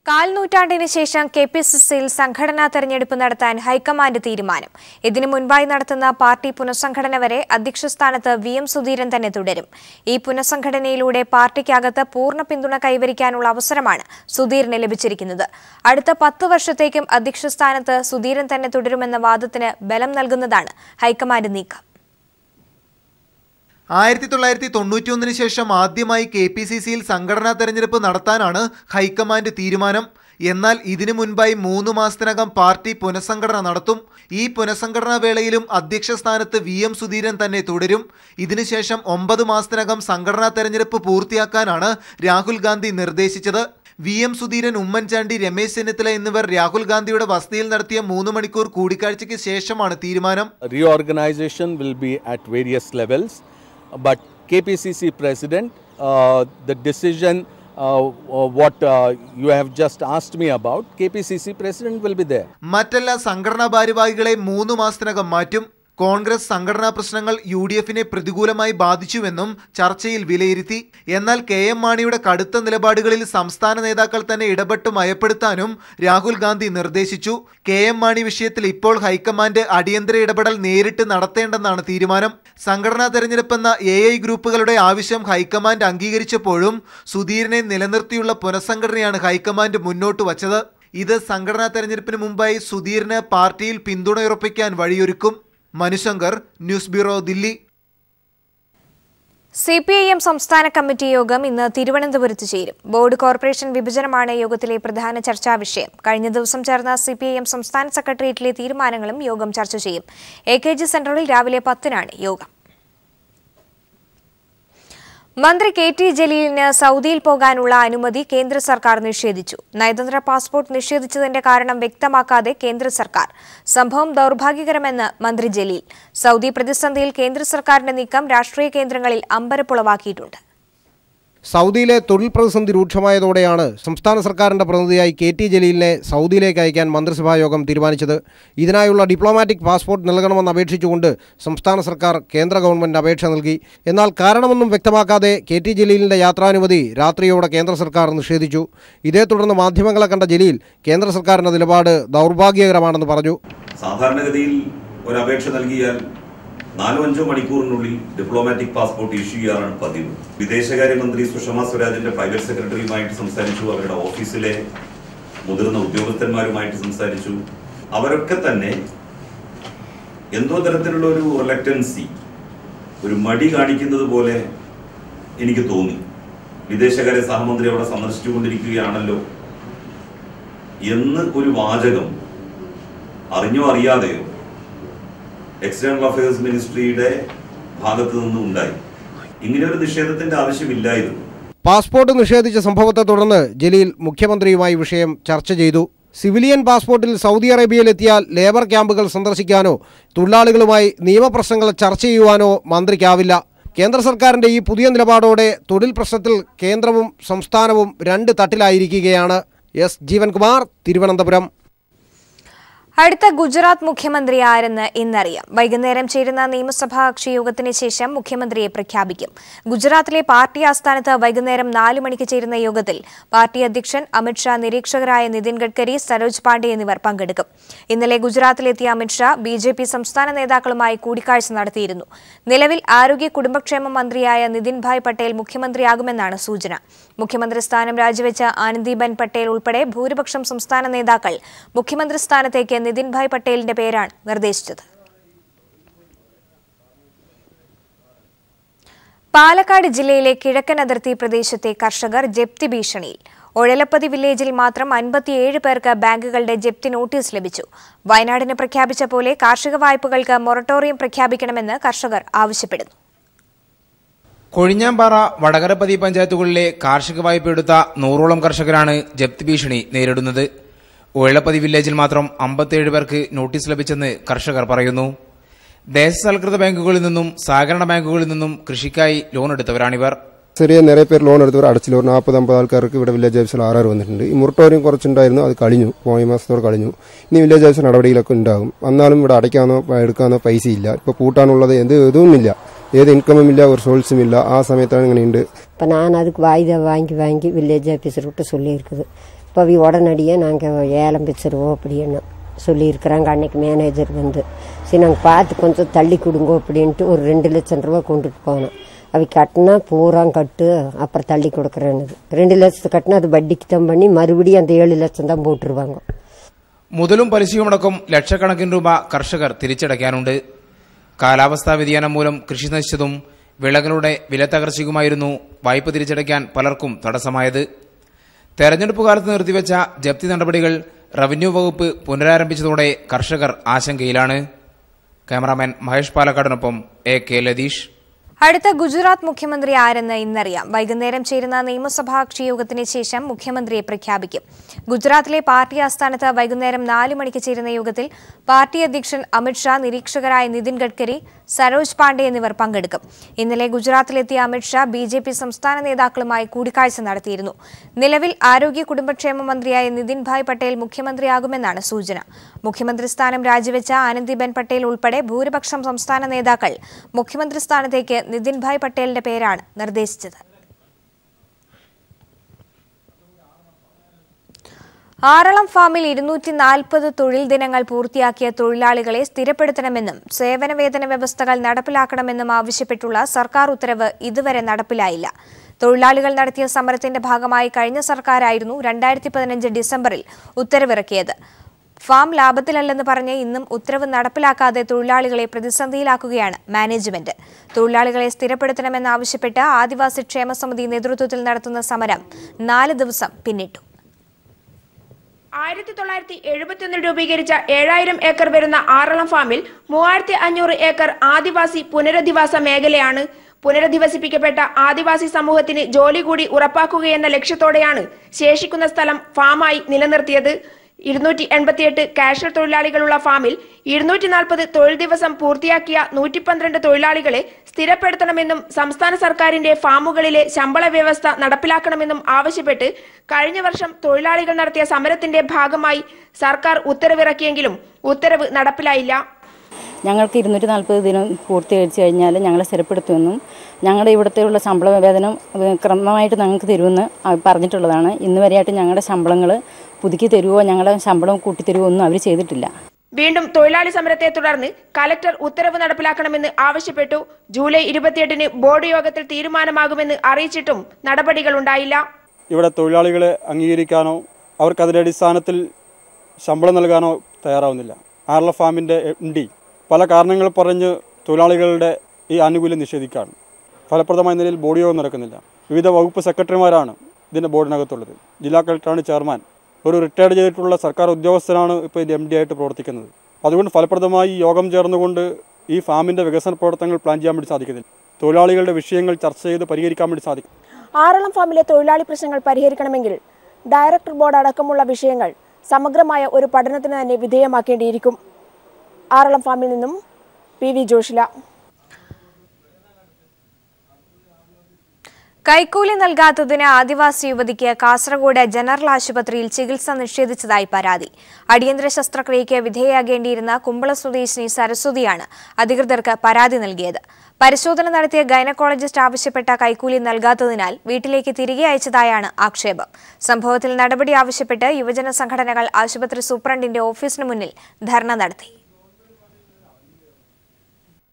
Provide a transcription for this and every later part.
കാൽനൂറ്റാണ്ടിന് ശേഷം കെപിസിസിയിൽ സംഘടനാ തെരഞ്ഞെടുപ്പ് നടത്താൻ ഹൈക്കമാൻഡ് തീരുമാനം. ഇതിനു മുൻപായി നടത്തുന്ന പാർട്ടി പുനഃസംഘടന വരെ അധ്യക്ഷ സ്ഥാനത്ത് VM സുധീരൻ തന്നെ തുടരും. ഈ പുനഃസംഘടനയിലൂടെ പാർട്ടിക്കകത്ത് പൂർണ്ണ പിന്തുണ കൈവരിക്കാനുള്ള അവസരമാണ് സുധീരന് ലഭിച്ചിരിക്കുന്നത്. അടുത്ത 10 വർഷത്തേക്കും അധ്യക്ഷ സ്ഥാനത്ത് സുധീരൻ തന്നെ തുടരുമെന്ന വാദത്തിന് ബലം നൽകുന്നതാണ് ഹൈക്കമാൻഡ് നീക്കം. 1991 ശേഷം ആദ്യമായി കെപിസിസിയിൽ സംഘടനാ തെരഞ്ഞെടുപ്പ് നടത്താനാണ് ഹൈക്കമാൻഡ് തീരുമാനം. എന്നാൽ ഇതിനു മുൻപായി 3 മാസത്തിനകം പാർട്ടി പുനഃസംഘടന നടത്തും. ഈ പുനഃസംഘടനാ വേളയിലും അധ്യക്ഷ സ്ഥാനത്ത് VM സുധീരൻ തന്നെ തുടരും. ഇതിനുശേഷം 9 മാസത്തിനകം സംഘടനാ തെരഞ്ഞെടുപ്പ് പൂർത്തിയാക്കാനാണ് രാഹുൽ ഗാന്ധി നിർദ്ദേശിച്ചത്. VM സുധീരൻ, ഉമ്മൻചാണ്ടി, രമേശ് ചെന്നിത്തല എന്നിവർ രാഹുൽ ഗാന്ധിയുടെ വസതിയിൽ നടത്തിയ 3 മണിക്കൂർ കൂടിക്കാഴ്ചയ്ക്ക് ശേഷമാണ് തീരുമാനം. Reorganization will be at various levels. But KPCC President, the decision what you have just asked me about, KPCC President will be there. മറ്റെല്ലാ സംഘടനാ ഭാരവാഹികളെ 3 മാസത്തിനകം മാറ്റും. കോൺഗ്രസ് സംഘടനാ പ്രശ്നങ്ങൾ UDFനെ പ്രതികൂലമായി ബാധിച്ചുവെന്നും ചർച്ചയിൽ വിലയിരുത്തി. എന്നാൽ KM മാണിയുടെ കടുത്ത നിലപാടുകളിൽ സംസ്ഥാന നേതാക്കൾ തന്നെ ഇടപെട്ട് മയപ്പെടുത്താനും രാഹുൽ ഗാന്ധി നിർദ്ദേശിച്ചു. KM മാണി വിഷയത്തിൽ ഇപ്പോൾ ഹൈക്കമാൻഡ് അടിയന്തര ഇടപെടൽ നേരിട്ട് നടത്തേണ്ടെന്നാണ് തീരുമാനം. സംഘടനാ തെരഞ്ഞെടുപ്പെന്ന AI ഗ്രൂപ്പുകളുടെ ആവശ്യം ഹൈക്കമാൻഡ് അംഗീകരിച്ചപ്പോഴും സുധീരനെ നിലനിർത്തിയുള്ള പുനഃസംഘടനയാണ് ഹൈക്കമാൻഡ് മുന്നോട്ട് വച്ചത്. ഇത് സംഘടനാ തെരഞ്ഞെടുപ്പിന് മുമ്പായി സുധീരന് പാർട്ടിയിൽ പിന്തുണയുറപ്പിക്കാൻ വഴിയൊരുക്കും. Manushankar, news bureau, Delhi. CPIM സംസ്ഥാന കമ്മിറ്റി യോഗം ഇന്ന് തിരുവനന്തപുരത്ത് ചേരും. ബോർഡ് കോർപ്പറേഷൻ വിഭജനമാണ് യോഗത്തിലെ പ്രധാന ചർച്ചാ വിഷയം. കഴിഞ്ഞ ദിവസം ചേർന്ന CPIM സംസ്ഥാന സെക്രട്ടേറിയറ്റിലെ തീരുമാനങ്ങളും യോഗം ചർച്ച ചെയ്യും. AKG സെന്ററിൽ രാവിലെ 10-നാണ് യോഗം. മന്ത്രി KT ജലീലിന് സൗദിയിൽ പോകാനുള്ള അനുമതി കേന്ദ്ര സർക്കാർ നിഷേധിച്ചു. നയതന്ത്ര പാസ്പോർട്ട് നിഷേധിച്ചതിന്റെ കാരണം വ്യക്തമാക്കാതെ കേന്ദ്ര സർക്കാർ. സംഭവം ദൗർഭാഗ്യകരമെന്ന് മന്ത്രി ജലീൽ. സൗദി പ്രതിസന്ധിയിൽ കേന്ദ്ര സർക്കാരിന്റെ നീക്കം രാഷ്ട്രീയ കേന്ദ്രങ്ങളിൽ അമ്പരപ്പുളവാക്കിയിട്ടുണ്ട്. സൗദിയിലെ തൊഴിൽ പ്രതിസന്ധി രൂക്ഷമായതോടെയാണ് സംസ്ഥാന സർക്കാരിന്റെ പ്രതിനിധിയായി KT ജലീലിനെ സൗദിയിലേക്ക് അയക്കാൻ മന്ത്രിസഭാ യോഗം തീരുമാനിച്ചത്. ഇതിനായുള്ള ഡിപ്ലോമാറ്റിക് പാസ്പോർട്ട് നൽകണമെന്ന് അപേക്ഷിച്ചുകൊണ്ട് സംസ്ഥാന സർക്കാർ കേന്ദ്ര ഗവൺമെന്റ് അപേക്ഷ നൽകി. എന്നാൽ കാരണമൊന്നും വ്യക്തമാക്കാതെ KT ജലീലിന്റെ യാത്രാനുമതി രാത്രിയോടെ കേന്ദ്ര സർക്കാർ നിഷേധിച്ചു. ഇതേ തുടർന്ന് മാധ്യമങ്ങളെ കണ്ട ജലീൽ കേന്ദ്ര സർക്കാരിന്റെ നിലപാട് ദൗർഭാഗ്യകരമാണെന്ന് പറഞ്ഞു. സാധാരണഗതിയിൽ ഒരു അപേക്ഷ നൽകിയാൽ 4-5 മണിക്കൂറിനുള്ളിൽ ഡിപ്ലോമാറ്റിക് പാസ്പോർട്ട് ഇഷ്യൂ ചെയ്യാറാണ് പതിവ്. വിദേശകാര്യമന്ത്രി സുഷമ സ്വരാജിന്റെ പ്രൈവറ്റ് സെക്രട്ടറിയുമായിട്ട് സംസാരിച്ചു, അവരുടെ ഓഫീസിലെ മുതിർന്ന ഉദ്യോഗസ്ഥന്മാരുമായിട്ട് സംസാരിച്ചു. അവരൊക്കെ തന്നെ എന്തോ തരത്തിലുള്ള ഒരു റിലക്റ്റൻസി, ഒരു മടി കാണിക്കുന്നത് പോലെ എനിക്ക് തോന്നി. വിദേശകാര്യ സഹമന്ത്രി അവിടെ സന്ദർശിച്ചുകൊണ്ടിരിക്കുകയാണല്ലോ എന്ന് ഒരു വാചകം അറിഞ്ഞോ അറിയാതെയോ എക്സ്റ്റേണൽ അഫയേഴ്സ് മിനിസ്ട്രിയുടെ ഭാഗത്തു നിന്നും ഉണ്ടായി. ഇങ്ങനെ ഒരു നിഷേധത്തിന്റെ ആവശ്യമില്ലായിരുന്നു. പാസ്പോർട്ട് നിഷേധിച്ച സംഭവത്തെ തുടർന്ന് ജലീൽ മുഖ്യമന്ത്രിയുമായി വിഷയം ചർച്ച ചെയ്തു. സിവിലിയൻ പാസ്പോർട്ടിൽ സൗദി അറേബ്യയിലെത്തിയാൽ ലേബർ ക്യാമ്പുകൾ സന്ദർശിക്കാനോ തൊഴിലാളികളുമായി നിയമപ്രശ്നങ്ങൾ ചർച്ച ചെയ്യുവാനോ മന്ത്രിക്കാവില്ല. കേന്ദ്ര സർക്കാരിന്റെ ഈ പുതിയ നിലപാടോടെ തൊഴിൽ പ്രശ്നത്തിൽ കേന്ദ്രവും സംസ്ഥാനവും 2 തട്ടിലായിരിക്കുകയാണ്. S. ജീവൻകുമാർ, തിരുവനന്തപുരം. അടുത്ത ഗുജറാത്ത് മുഖ്യമന്ത്രി ആരെന്ന് ഇന്നറിയാം. വൈകുന്നേരം ചേരുന്ന നിയമസഭാ കക്ഷി യോഗത്തിന് ശേഷം മുഖ്യമന്ത്രിയെ പ്രഖ്യാപിക്കും. ഗുജറാത്തിലെ പാർട്ടി ആസ്ഥാനത്ത് വൈകുന്നേരം 4 മണിക്ക് ചേരുന്ന യോഗത്തിൽ പാർട്ടി അധ്യക്ഷൻ അമിത്ഷാ, നിരീക്ഷകരായ നിതിൻ ഗഡ്കരി, സരോജ് പാണ്ഡെ എന്നിവർ പങ്കെടുക്കും. ഇന്നലെ ഗുജറാത്തിലെത്തിയ അമിത്ഷാ BJP സംസ്ഥാന നേതാക്കളുമായി കൂടിക്കാഴ്ച നടത്തിയിരുന്നു. നിലവിൽ ആരോഗ്യ കുടുംബക്ഷേമ മന്ത്രിയായ നിതിൻ ഭായ് പട്ടേൽ മുഖ്യമന്ത്രിയാകുമെന്നാണ് സൂചന. മുഖ്യമന്ത്രി സ്ഥാനം രാജിവെച്ച ആനന്ദിബെൻ പട്ടേൽ ഉൾപ്പെടെ ഭൂരിപക്ഷം സംസ്ഥാന നേതാക്കൾ മുഖ്യമന്ത്രി സ്ഥാനത്തേക്ക് നിതിൻ ഭായ് പട്ടേലിന്റെ പേരാണ് നിർദ്ദേശിച്ചത്. പാലക്കാട് ജില്ലയിലെ കിഴക്കൻ അതിർത്തി പ്രദേശത്തെ കർഷകർ ജപ്തി ഭീഷണിയിൽ. ഒഴലപ്പതി വില്ലേജിൽ മാത്രം 57 പേർക്ക് ബാങ്കുകളുടെ ജപ്തി നോട്ടീസ് ലഭിച്ചു. വയനാടിന് പ്രഖ്യാപിച്ച പോലെ കാർഷിക വായ്പകൾക്ക് മൊറട്ടോറിയം പ്രഖ്യാപിക്കണമെന്ന് കർഷകർ ആവശ്യപ്പെടുന്നു. കൊഴിഞ്ഞാമ്പാറ, വടകരപ്പതി പഞ്ചായത്തുകളിലെ കാർഷിക വായ്പ എടുത്ത 100ഓളം കർഷകരാണ് ജപ്തി ഭീഷണി നേരിടുന്നത്. ഒഴലപ്പതി വില്ലേജിൽ മാത്രം 57 പേർക്ക് നോട്ടീസ് ലഭിച്ചെന്ന് കർഷകർ പറയുന്നു. ദേശസാൽകൃത ബാങ്കുകളിൽ നിന്നും സഹകരണ ബാങ്കുകളിൽ നിന്നും കൃഷിക്കായി ലോൺ എടുത്തവരാണിവർ. നിറയെ പേര് ലോൺ എടുത്തവർ അടച്ചില്ല. 40-50 ആൾക്കാർക്ക് ഇവിടെ വില്ലേജ് ഓഫീസിൽ RR വന്നിട്ടുണ്ട്. ഈ മൊറട്ടോറിയം കുറച്ചുണ്ടായിരുന്നു, അത് കഴിഞ്ഞു, പോയ മാസത്തോടെ കഴിഞ്ഞു. ഇനി വില്ലേജ് ഓഫീസ് നടപടിയിലൊക്കെ ഉണ്ടാകും. എന്നാലും ഇവിടെ അടയ്ക്കാനോ എടുക്കാനോ പൈസ ഇല്ല. ഇപ്പൊ പൂട്ടാനുള്ളത് ഇതൊന്നുമില്ല. ഏത് ഇൻകമും ഇല്ല, ഒരു സോഴ്സും ഇല്ല. ആ സമയത്താണ് ഇങ്ങനെയുണ്ട്. இப்போ நான் அதுக்கு வாய்தா வாங்கி வில்லேஜ் ஆஃபீஸர்கிட்ட சொல்லியிருக்குது. இப்போ உடனடியாக நாங்கள் ஏலம் பிச்சிருவோம் அப்படின்னு சொல்லியிருக்கிறாங்க. அன்னைக்கு மேனேஜர் வந்து சரி நாங்கள் பார்த்து கொஞ்சம் தள்ளி கொடுங்கோ அப்படின்ட்டு ஒரு 2 லட்சம் ரூபா கொண்டுட்டு போனோம். அவை கட்டினா பூரா கட்டு அப்புறம் தள்ளி கொடுக்குறேன்னு 2 ലക്ഷത്തെ കട്ടിന അത് വട്ടിക്ക് தான் பண்ணி மறுபடியும் அந்த 7 ലക്ഷം தான் போட்டுருவாங்க. മുതലും പലിശയുമടക്കം ലക്ഷക്കണക്കിന് രൂപ കർഷകർ തിരിച്ചടയ്ക്കാനുണ്ട്. കാലാവസ്ഥാ വ്യതിയാനം മൂലം കൃഷി നശിച്ചതും വിളകളുടെ വില തകർച്ചയുമായിരുന്നു വായ്പ തിരിച്ചടയ്ക്കാൻ പലർക്കും തടസ്സമായത്. തെരഞ്ഞെടുപ്പ് കാലത്ത് നിർത്തിവെച്ച ജപ്തി നടപടികൾ റവന്യൂ വകുപ്പ് പുനരാരംഭിച്ചതോടെ കർഷകർ ആശങ്കയിലാണ്. ക്യാമറാമാൻ മഹേഷ് പാലക്കാടിനൊപ്പം AK ലതീഷ്. അടുത്ത ഗുജറാത്ത് മുഖ്യമന്ത്രി ആരെന്ന് ഇന്നറിയാം. വൈകുന്നേരം ചേരുന്ന നിയമസഭാ കക്ഷിയോഗത്തിന് ശേഷം മുഖ്യമന്ത്രിയെ പ്രഖ്യാപിക്കും. ഗുജറാത്തിലെ പാർട്ടി ആസ്ഥാനത്ത് വൈകുന്നേരം 4 മണിക്ക് ചേരുന്ന യോഗത്തിൽ പാർട്ടി അധ്യക്ഷൻ അമിത്ഷാ, നിരീക്ഷകരായ നിതിൻ ഗഡ്കരി, സരോജ് പാണ്ഡെ എന്നിവർ പങ്കെടുക്കും. ഇന്നലെ ഗുജറാത്തിലെത്തിയ അമിത്ഷാ BJP സംസ്ഥാന നേതാക്കളുമായി കൂടിക്കാഴ്ച നടത്തിയിരുന്നു. നിലവിൽ ആരോഗ്യ കുടുംബക്ഷേമ മന്ത്രിയായ നിതിൻ ഭായ് പട്ടേൽ മുഖ്യമന്ത്രിയാകുമെന്നാണ് സൂചന. മുഖ്യമന്ത്രി സ്ഥാനം രാജിവെച്ച ആനന്ദിബെൻ പട്ടേൽ ഉൾപ്പെടെ ഭൂരിപക്ഷം സംസ്ഥാന നേതാക്കൾ മുഖ്യമന്ത്രി സ്ഥാനത്തേക്ക് നിതിൻ ഭായ് പട്ടേലിന്റെ പേരാണ് നിർദ്ദേശിച്ചത്. ആറളം ഫാമിൽ 240 തൊഴിൽ ദിനങ്ങൾ പൂർത്തിയാക്കിയ തൊഴിലാളികളെ സ്ഥിരപ്പെടുത്തണമെന്നും സേവനവേതന വ്യവസ്ഥകൾ നടപ്പിലാക്കണമെന്നും ആവശ്യപ്പെട്ടുള്ള സർക്കാർ ഉത്തരവ് ഇതുവരെ നടപ്പിലായില്ല. തൊഴിലാളികൾ നടത്തിയ സമരത്തിന്റെ ഭാഗമായി കഴിഞ്ഞ സർക്കാരായിരുന്നു 2015 ഡിസംബറിൽ ഉത്തരവിറക്കിയത്. ഫാം ലാഭത്തിലല്ലെന്ന് പറഞ്ഞ് ഇന്നും ഉത്തരവ് നടപ്പിലാക്കാതെ തൊഴിലാളികളെ പ്രതിസന്ധിയിലാക്കുകയാണ് മാനേജ്മെന്റ്. തൊഴിലാളികളെ സ്ഥിരപ്പെടുത്തണമെന്നാവശ്യപ്പെട്ട് ആദിവാസി ക്ഷേമ സമിതി നേതൃത്വത്തിൽ നടത്തുന്ന സമരം 4 ദിവസം പിന്നിട്ടു. 1971 രൂപീകരിച്ച 7000 ഏക്കർ വരുന്ന ആറളം ഫാമിൽ 3500 ഏക്കർ ആദിവാസി പുനരധിവാസ മേഖലയാണ്. പുനരധിവസിപ്പിക്കപ്പെട്ട ആദിവാസി സമൂഹത്തിന് ജോലി കൂടി ഉറപ്പാക്കുകയെന്ന ലക്ഷ്യത്തോടെയാണ് ശേഷിക്കുന്ന സ്ഥലം ഫാമായി നിലനിർത്തിയത്. 288 കാഷ്വൽ തൊഴിലാളികളുള്ള ഫാമിൽ 240 തൊഴിൽ ദിവസം പൂർത്തിയാക്കിയ 112 തൊഴിലാളികളെ സ്ഥിരപ്പെടുത്തണമെന്നും സംസ്ഥാന സർക്കാരിന്റെ ഫാമുകളിലെ ശമ്പള വ്യവസ്ഥ നടപ്പിലാക്കണമെന്നും ആവശ്യപ്പെട്ട് കഴിഞ്ഞ വർഷം തൊഴിലാളികൾ നടത്തിയ സമരത്തിന്റെ ഭാഗമായി സർക്കാർ ഉത്തരവിറക്കിയെങ്കിലും ഉത്തരവ് നടപ്പിലായില്ല. ഞങ്ങൾക്ക് 240 ദിനം പൂർത്തീകരിച്ചു കഴിഞ്ഞാൽ ഞങ്ങളെ സ്ഥിരപ്പെടുത്തുമെന്നും ഞങ്ങളുടെ ഇവിടുത്തെയുള്ള ശമ്പള വേതനം ക്രമമായിട്ട് ഞങ്ങൾക്ക് തരുമെന്ന് പറഞ്ഞിട്ടുള്ളതാണ്. ഇന്ന് വരെയായിട്ട് ഞങ്ങളുടെ ശമ്പളങ്ങൾ പുതുക്കി തരുവോ ഞങ്ങളുടെ ശമ്പളം കൂട്ടിത്തരുവോ ഒന്നും അവർ ചെയ്തിട്ടില്ല. വീണ്ടും തൊഴിലാളി സമരത്തെ തുടർന്ന് കലക്ടർ ഉത്തരവ് നടപ്പിലാക്കണമെന്ന് ആവശ്യപ്പെട്ടു. ജൂലൈ 28-ന് ബോർഡ് യോഗത്തിൽ തീരുമാനമാകുമെന്ന് അറിയിച്ചിട്ടും നടപടികൾ ഉണ്ടായില്ല. ഇവിടെ തൊഴിലാളികളെ അംഗീകരിക്കാനോ അവർക്ക് അതിന്റെ അടിസ്ഥാനത്തിൽ ശമ്പളം നൽകാനോ തയ്യാറാവുന്നില്ല. ആറളം ഫാമിന്റെ MD പല കാരണങ്ങൾ പറഞ്ഞ് തൊഴിലാളികളുടെ ഈ ആനുകൂല്യം നിഷേധിക്കുകയാണ്. ഫലപ്രദമായ നിലയിൽ ബോർഡ് യോഗം നടക്കുന്നില്ല. വിവിധ വകുപ്പ് സെക്രട്ടറിമാരാണ് ഇതിൻ്റെ ബോർഡിനകത്തുള്ളത്. ജില്ലാ കളക്ടറാണ് ചെയർമാൻ. ഒരു റിട്ടയർഡ് ചെയ്തിട്ടുള്ള സർക്കാർ ഉദ്യോഗസ്ഥനാണ് ഇപ്പോൾ ഇതിൻ്റെ MD ആയിട്ട് പ്രവർത്തിക്കുന്നത്. അതുകൊണ്ട് ഫലപ്രദമായി യോഗം ചേർന്നുകൊണ്ട് ഈ ഫാമിൻ്റെ വികസന പ്രവർത്തനങ്ങൾ പ്ലാൻ ചെയ്യാൻ വേണ്ടി സാധിക്കുന്നില്ല. തൊഴിലാളികളുടെ വിഷയങ്ങൾ ചർച്ച ചെയ്ത് പരിഹരിക്കാൻ വേണ്ടി സാധിക്കും. ആറളം ഫാമിലെ തൊഴിലാളി പ്രശ്നങ്ങൾ പരിഹരിക്കണമെങ്കിൽ ഡയറക്ടർ ബോർഡ് അടക്കമുള്ള വിഷയങ്ങൾ സമഗ്രമായ ഒരു പഠനത്തിന് തന്നെ വിധേയമാക്കേണ്ടിയിരിക്കും. ആറളം ഫാമിൽ നിന്നും PV ജോഷില. കൈക്കൂലി നൽകാത്തതിന് ആദിവാസി യുവതിക്ക് കാസർഗോഡ് ജനറൽ ആശുപത്രിയിൽ ചികിത്സ നിഷേധിച്ചതായി പരാതി. അടിയന്തര ശസ്ത്രക്രിയയ്ക്ക് വിധേയയാകേണ്ടിയിരുന്ന കുമ്പള സ്വദേശിനി സരസ്വതിയാണ് അധികൃതർക്ക് പരാതി നൽകിയത്. പരിശോധന നടത്തിയ ഗൈനക്കോളജിസ്റ്റ് ആവശ്യപ്പെട്ട കൈക്കൂലി നൽകാത്തതിനാൽ വീട്ടിലേക്ക് തിരികെ അയച്ചതായാണ് ആക്ഷേപം. സംഭവത്തിൽ നടപടി ആവശ്യപ്പെട്ട് യുവജന സംഘടനകൾ ആശുപത്രി സൂപ്രണ്ടിന്റെ ഓഫീസിന് മുന്നിൽ ധർണ നടത്തി.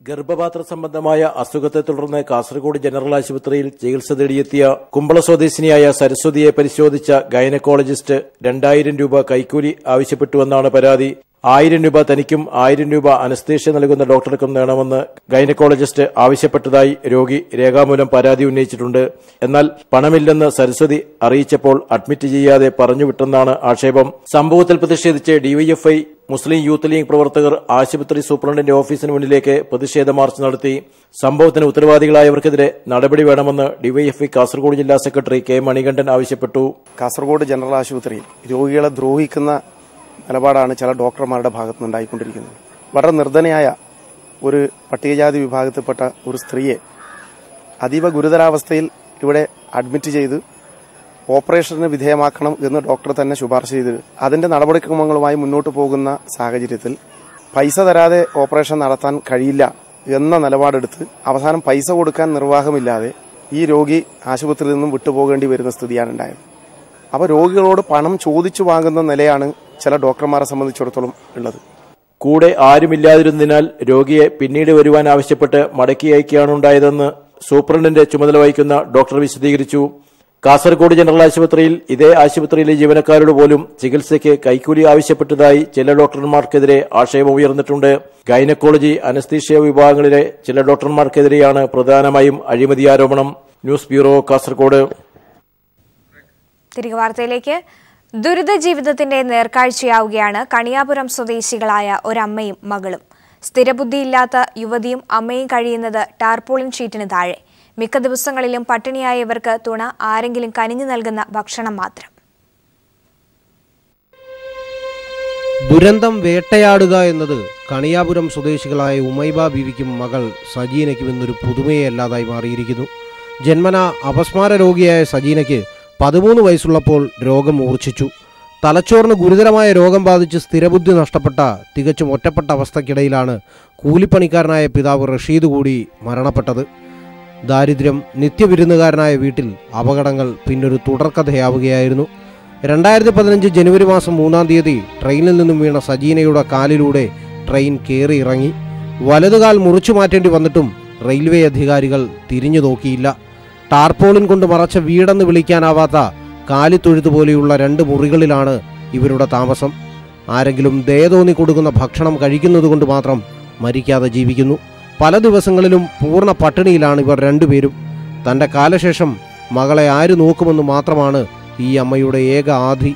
ഗർഭപാത്ര സംബന്ധമായ അസുഖത്തെ തുടർന്ന് കാസർഗോഡ് ജനറൽ ആശുപത്രിയിൽ ചികിത്സ തേടിയെത്തിയ കുമ്പള സ്വദേശിനിയായ സരസ്വതിയെ പരിശോധിച്ച ഗൈനക്കോളജിസ്റ്റ് 2000 രൂപ കൈക്കൂലി ആവശ്യപ്പെട്ടുവെന്നാണ് പരാതി. 1000 രൂപ തനിക്കും 1000 രൂപ അനസ്തേഷ്യ നൽകുന്ന ഡോക്ടർക്കും വേണമെന്ന് ഗൈനക്കോളജിസ്റ്റ് ആവശ്യപ്പെട്ടതായി രോഗി രേഖാമൂലം പരാതി ഉന്നയിച്ചിട്ടുണ്ട്. എന്നാൽ പണമില്ലെന്ന് സരസ്വതി അറിയിച്ചപ്പോൾ അഡ്മിറ്റ് ചെയ്യാതെ പറഞ്ഞുവിട്ടെന്നാണ് ആക്ഷേപം. സംഭവത്തിൽ പ്രതിഷേധിച്ച് DYFI മുസ്ലിം യൂത്ത് ലീഗ് പ്രവർത്തകർ ആശുപത്രി സൂപ്രണ്ടിന്റെ ഓഫീസിന് മുന്നിലേക്ക് പ്രതിഷേധ മാർച്ച് നടത്തി. സംഭവത്തിന് ഉത്തരവാദികളായവർക്കെതിരെ നടപടി വേണമെന്ന് DYFI കാസർഗോഡ് ജില്ലാ സെക്രട്ടറി K മണികണ്ഠൻ ആവശ്യപ്പെട്ടു. കാസർഗോഡ് ജനറൽ ആശുപത്രിയിൽ രോഗികളെ ദ്രോഹിക്കുന്ന നിലപാടാണ് ചില ഡോക്ടർമാരുടെ ഭാഗത്തു നിന്നുണ്ടായിക്കൊണ്ടിരിക്കുന്നത്. വളരെ നിർധനയായ ഒരു പട്ടികജാതി വിഭാഗത്തിൽപ്പെട്ട ഒരു സ്ത്രീയെ അതീവ ഗുരുതരാവസ്ഥയിൽ ഇവിടെ അഡ്മിറ്റ് ചെയ്ത് ഓപ്പറേഷന് വിധേയമാക്കണം എന്ന് ഡോക്ടർ തന്നെ ശുപാർശ ചെയ്ത് അതിന്റെ നടപടിക്രമങ്ങളുമായി മുന്നോട്ട് പോകുന്ന സാഹചര്യത്തിൽ പൈസ തരാതെ ഓപ്പറേഷൻ നടത്താൻ കഴിയില്ല എന്ന നിലപാടെടുത്ത് അവസാനം പൈസ കൊടുക്കാൻ നിർവാഹമില്ലാതെ ഈ രോഗി ആശുപത്രിയിൽ നിന്നും വിട്ടുപോകേണ്ടി വരുന്ന സ്ഥിതിയാണ് ഉണ്ടായത്. അപ്പോൾ രോഗികളോട് പണം ചോദിച്ചു വാങ്ങുന്ന നിലയാണ് ചില ഡോക്ടർമാരെ സംബന്ധിച്ചിടത്തോളം ഉള്ളത്. കൂടെ ആരുമില്ലാതിരുന്നതിനാൽ രോഗിയെ പിന്നീട് വരുവാൻ ആവശ്യപ്പെട്ട് മടക്കി അയക്കുകയാണുണ്ടായതെന്ന് സൂപ്രണ്ടിന്റെ ചുമതല വഹിക്കുന്ന ഡോക്ടർ വിശദീകരിച്ചു. കാസർഗോഡ് ജനറൽ ആശുപത്രിയിൽ ഇതേ ആശുപത്രിയിലെ ജീവനക്കാരോട് പോലും ചികിത്സയ്ക്ക് കൈക്കൂലി ആവശ്യപ്പെട്ടതായി ചില ഡോക്ടർമാർക്കെതിരെ ആക്ഷേപം ഉയർന്നിട്ടുണ്ട്. ഗൈനക്കോളജി, അനസ്തീഷ്യ വിഭാഗങ്ങളിലെ ചില ഡോക്ടർമാർക്കെതിരെയാണ് പ്രധാനമായും അഴിമതി ആരോപണം. News bureau, Kasaragod. തിരികെ വാർത്തയിലേക്ക്. ദുരിത ജീവിതത്തിന്റെ നേർക്കാഴ്ചയാവുകയാണ് കണിയാപുരം സ്വദേശികളായ ഒരമ്മയും മകളും. സ്ഥിരബുദ്ധിയില്ലാത്ത യുവതിയും അമ്മയും കഴിയുന്നത് ടാർപോളിൻ ഷീറ്റിന് താഴെ. മിക്ക ദിവസങ്ങളിലും പട്ടിണിയായ ഇവർക്ക് തുണ ആരെങ്കിലും കനിഞ്ഞു നൽകുന്ന ഭക്ഷണം മാത്രം. ദുരന്തം വേട്ടയാടുക എന്നത് കണിയാപുരം സ്വദേശികളായ ഉമൈബ ബീവിക്കും മകൾ സജീനയ്ക്കും ഇന്നൊരു പുതുമയെ അല്ലാതായി മാറിയിരിക്കുന്നു. ജന്മന അപസ്മാര രോഗിയായ സജീനയ്ക്ക് 13 വയസ്സുള്ളപ്പോൾ രോഗം മൂർച്ഛിച്ചു. തലച്ചോറിന് ഗുരുതരമായ രോഗം ബാധിച്ച് സ്ഥിരബുദ്ധി നഷ്ടപ്പെട്ട തികച്ചും ഒറ്റപ്പെട്ട അവസ്ഥയ്ക്കിടയിലാണ് കൂലിപ്പണിക്കാരനായ പിതാവ് റഷീദ് കൂടി മരണപ്പെട്ടത്. ദാരിദ്ര്യം, നിത്യവിരുന്നുകാരനായ വീട്ടിൽ അപകടങ്ങൾ പിന്നൊരു തുടർക്കഥയാവുകയായിരുന്നു. 2015 ജനുവരി മാസം 3-ാം തീയതി ട്രെയിനിൽ നിന്നും വീണ സജീനയുടെ കാലിലൂടെ ട്രെയിൻ കയറി ഇറങ്ങി. വലതുകാൽ മുറിച്ചു മാറ്റേണ്ടി വന്നിട്ടും റെയിൽവേ അധികാരികൾ തിരിഞ്ഞു നോക്കിയില്ല. ടാർപോളിൻ കൊണ്ട് മറച്ച വീടെന്ന് വിളിക്കാനാവാത്ത കാലിത്തൊഴുത്ത് പോലെയുള്ള 2 മുറികളിലാണ് ഇവരുടെ താമസം. ആരെങ്കിലും ദയ തോന്നി കൊടുക്കുന്ന ഭക്ഷണം കഴിക്കുന്നതുകൊണ്ട് മാത്രം മരിക്കാതെ ജീവിക്കുന്നു. പല ദിവസങ്ങളിലും പൂർണ്ണ പട്ടിണിയിലാണ് ഇവർ രണ്ടുപേരും. തൻ്റെ കാലശേഷം മകളെ ആര് നോക്കുമെന്ന് മാത്രമാണ് ഈ അമ്മയുടെ ഏക ആധി.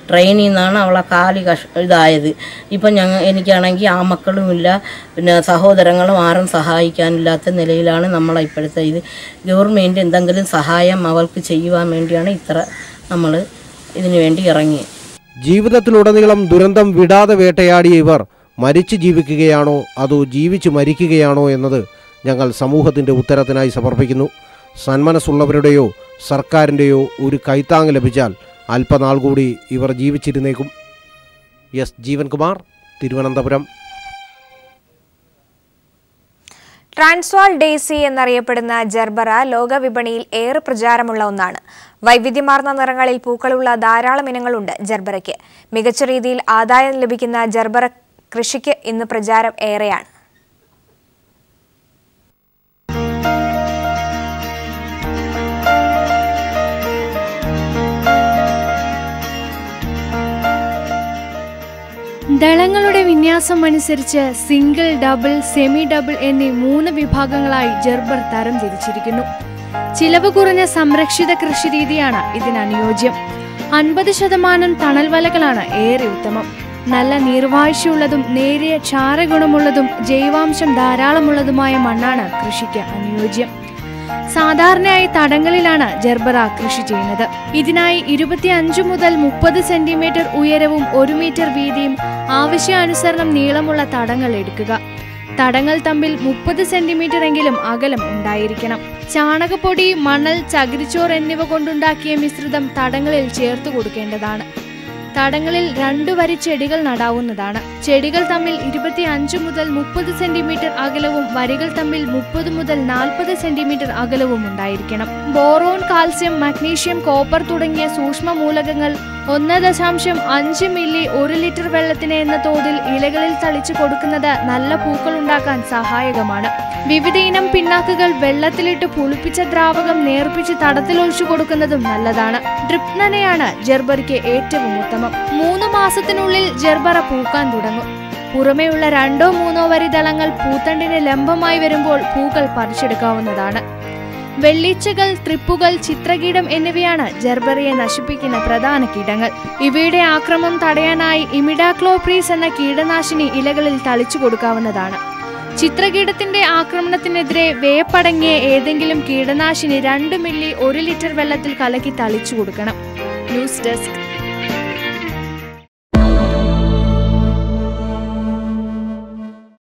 ട്രെയിനിൽ നിന്നാണ് അവളെ കാല് ഇതായത്. ഇപ്പം എനിക്കാണെങ്കിൽ ആ മക്കളുമില്ല, പിന്നെ സഹോദരങ്ങളും ആരും സഹായിക്കാനില്ലാത്ത നിലയിലാണ് നമ്മളെ ഇപ്പോഴത്തെ ഇത്. ഗവൺമെൻറ് എന്തെങ്കിലും സഹായം അവൾക്ക് ചെയ്യുവാൻ വേണ്ടിയാണ് ഇത്ര നമ്മൾ ഇതിനു വേണ്ടി ഇറങ്ങിയത്. ജീവിതത്തിലുടനീളം ദുരന്തം വിടാതെ വേട്ടയാടിയ ഇവർ മരിച്ചു ജീവിക്കുകയാണോ അതോ ജീവിച്ചു മരിക്കുകയാണോ എന്നത് ഞങ്ങൾ സമൂഹത്തിൻ്റെ ഉത്തരത്തിനായി സമർപ്പിക്കുന്നു. സന്മനസ്സുള്ളവരുടെയോ സർക്കാരിൻ്റെയോ ഒരു കൈത്താങ് ലഭിച്ചാൽ അല്പനാൾ കൂടി ഇവർ ജീവിച്ചിരുന്നേക്കും. S Jeevankumar, Thiruvananthapuram. Transvaal daisy എന്നറിയപ്പെടുന്ന ജർബറ ലോകവിപണിയിൽ ഏറെ പ്രചാരമുള്ള ഒന്നാണ്. വൈവിധ്യമാർന്ന നിറങ്ങളിൽ പൂക്കളുള്ള ധാരാളം ഇനങ്ങളുണ്ട് ജർബറയ്ക്ക്. മികച്ച രീതിയിൽ ആദായം ലഭിക്കുന്ന ജർബറ കൃഷിക്ക് ഇന്ന് പ്രചാരം ഏറെയാണ്. ദളങ്ങളുടെ വിന്യാസം അനുസരിച്ച് സിംഗിൾ, ഡബിൾ, സെമി ഡബിൾ എന്നീ 3 വിഭാഗങ്ങളായി ജർബർ തരം തിരിച്ചിരിക്കുന്നു. ചിലവ് കുറഞ്ഞ സംരക്ഷിത കൃഷിരീതിയാണ് ഇതിനനുയോജ്യം. 50% തണൽ വലകളാണ് ഏറെ ഉത്തമം. നല്ല നീർവാഴ്ചയുള്ളതും നേരിയ ക്ഷാരഗുണമുള്ളതും ജൈവാംശം ധാരാളമുള്ളതുമായ മണ്ണാണ് കൃഷിക്ക് അനുയോജ്യം. സാധാരണയായി തടങ്ങളിലാണ് ജർബറ കൃഷി ചെയ്യുന്നത്. ഇതിനായി 25 മുതൽ 30 സെന്റിമീറ്റർ ഉയരവും 1 മീറ്റർ വീതിയും ആവശ്യാനുസരണം നീളമുള്ള തടങ്ങൾ എടുക്കുക. തടങ്ങൾ തമ്മിൽ 30 സെന്റിമീറ്റർ എങ്കിലും അകലം ഉണ്ടായിരിക്കണം. ചാണകപ്പൊടി, മണൽ, ചകിരിച്ചോറ് എന്നിവ കൊണ്ടുണ്ടാക്കിയ മിശ്രിതം തടങ്ങളിൽ ചേർത്ത് കൊടുക്കേണ്ടതാണ്. തടങ്ങളിൽ 2 വരി ചെടികൾ നടാവുന്നതാണ്. ചെടികൾ തമ്മിൽ 25 മുതൽ 30 സെന്റിമീറ്റർ അകലവും വരികൾ തമ്മിൽ 30 മുതൽ 40 സെന്റിമീറ്റർ അകലവും ഉണ്ടായിരിക്കണം. ബോറോൺ, കാൽസ്യം, മഗ്നീഷ്യം, കോപ്പർ തുടങ്ങിയ സൂക്ഷ്മ മൂലകങ്ങൾ 1.5 മില്ലി 1 ലിറ്റർ വെള്ളത്തിന് എന്ന തോതിൽ ഇലകളിൽ തളിച്ചു കൊടുക്കുന്നത് നല്ല പൂക്കൾ ഉണ്ടാക്കാൻ സഹായകമാണ്. വിവിധ ഇനം പിണ്ണാക്കുകൾ വെള്ളത്തിലിട്ട് പുളിപ്പിച്ച ദ്രാവകം നേർപ്പിച്ച് തടത്തിലൊഴിച്ചു കൊടുക്കുന്നതും നല്ലതാണ്. ഡ്രിപ്പ് നനയാണ് ജർബറയ്ക്ക് ഏറ്റവും ഉത്തമം. 3 മാസത്തിനുള്ളിൽ ജർബറ പൂക്കാൻ തുടങ്ങും. പുറമേയുള്ള 2-3 വരി ദളങ്ങൾ പൂത്തണ്ടിന് ലംബമായി വരുമ്പോൾ പൂക്കൾ പറിച്ചെടുക്കാവുന്നതാണ്. വെള്ളീച്ചകൾ, ത്രിപ്പുകൾ, ചിത്രകീടം എന്നിവയാണ് ജർബറയെ നശിപ്പിക്കുന്ന പ്രധാന കീടങ്ങൾ. ഇവയുടെ ആക്രമണം തടയാനായി ഇമിഡാക്ലോപ്രീസ് എന്ന കീടനാശിനി ഇലകളിൽ തളിച്ചു കൊടുക്കാവുന്നതാണ്. ചിത്രകീടത്തിന്റെ ആക്രമണത്തിനെതിരെ വേപ്പടങ്ങിയ ഏതെങ്കിലും കീടനാശിനി 2 മില്ലി 1 ലിറ്റർ വെള്ളത്തിൽ കലക്കി തളിച്ചു കൊടുക്കണം. News desk.